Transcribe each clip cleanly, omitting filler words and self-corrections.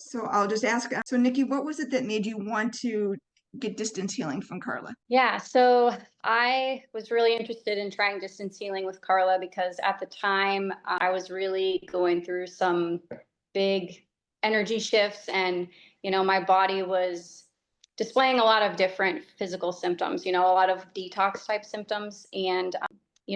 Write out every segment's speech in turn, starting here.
So I'll just ask, so Nikki, what was it that made you want to get distance healing from Karla? Yeah, so I was really interested in trying distance healing with Karla because at the time I was really going through some big energy shifts, and my body was displaying a lot of different physical symptoms, a lot of detox type symptoms. And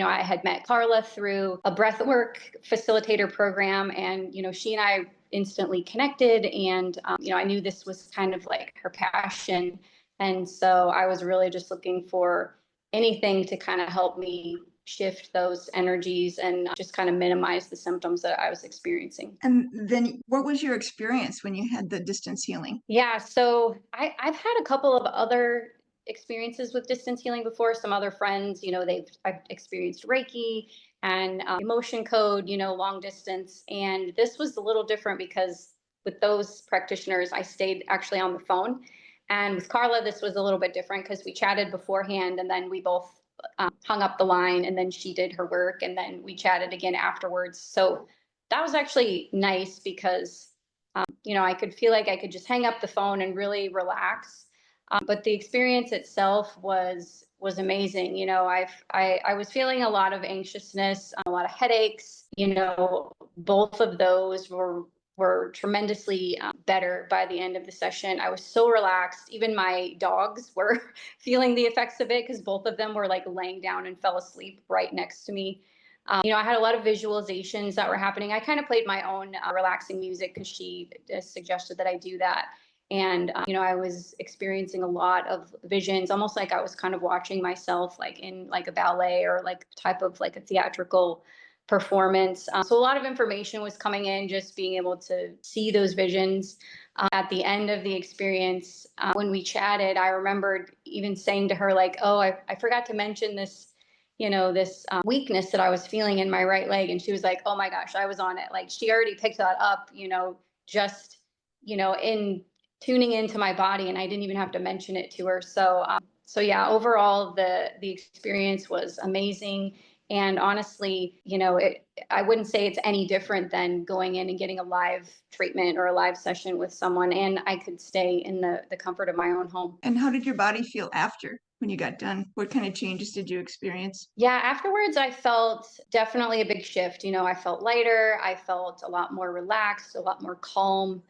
I had met Karla through a breathwork facilitator program, and she and I instantly connected. And I knew this was kind of like her passion, and so I was really just looking for anything to kind of help me shift those energies and just kind of minimize the symptoms that I was experiencing. And then what was your experience when you had the distance healing? Yeah, so I've had a couple of other experiences with distance healing before. Some other friends, I've experienced Reiki and emotion code, long distance. And this was a little different because with those practitioners, I stayed actually on the phone. And with Karla, this was a little bit different because we chatted beforehand, and then we both hung up the line, and then she did her work, and then we chatted again afterwards. So that was actually nice because I could feel like I could just hang up the phone and really relax. But the experience itself was amazing. I was feeling a lot of anxiousness, a lot of headaches. Both of those were tremendously better by the end of the session. I was so relaxed. Even my dogs were feeling the effects of it because both of them were like laying down and fell asleep right next to me. I had a lot of visualizations that were happening. I kind of played my own relaxing music because she suggested that I do that. And, I was experiencing a lot of visions, almost like I was kind of watching myself like in like a ballet or like type of like a theatrical performance. So a lot of information was coming in, just being able to see those visions. At the end of the experience, when we chatted, I remembered even saying to her, like, oh, I forgot to mention this weakness that I was feeling in my right leg. And she was like, oh my gosh, I was on it. Like she already picked that up, just, in tuning into my body, and I didn't even have to mention it to her. So yeah, overall, the experience was amazing. And honestly, I wouldn't say it's any different than going in and getting a live treatment or a live session with someone. And I could stay in the comfort of my own home. And how did your body feel after when you got done? What kind of changes did you experience? Yeah, afterwards, I felt definitely a big shift. I felt lighter. I felt a lot more relaxed, a lot more calm.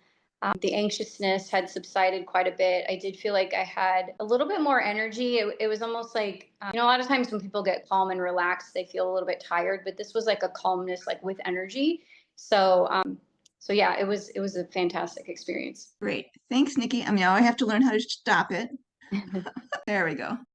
The anxiousness had subsided quite a bit. I did feel like I had a little bit more energy. It was almost like, a lot of times when people get calm and relaxed, they feel a little bit tired, but this was like a calmness, like with energy. So yeah, it was a fantastic experience. Great. Thanks, Nikki. I mean, now I have to learn how to stop it. There we go.